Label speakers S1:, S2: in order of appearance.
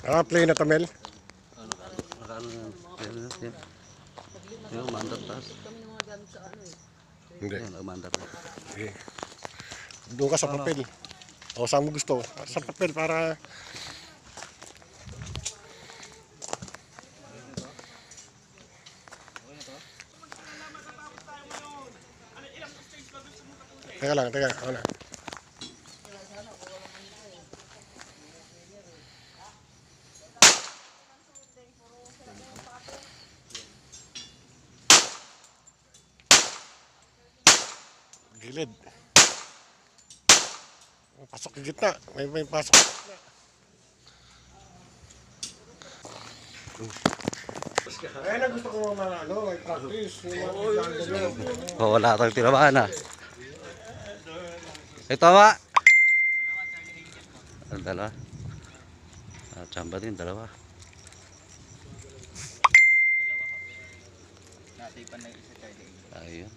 S1: Ah, play na tamel.
S2: Yung mandar taas.
S1: Hindi.
S2: Yung mandar.
S1: Okay. Doon ka sa papel. O saan mo gusto? Sa papel para... Teka lang, teka. Ano? Gilid. Pasok ke gitna. May pasok ke gitna. Eh, na gusto ko mga may practice.
S2: Oh, wala tayong tinamaan ah. Ito ba? Ang dalawa. Chamba din, dalawa. Ayun.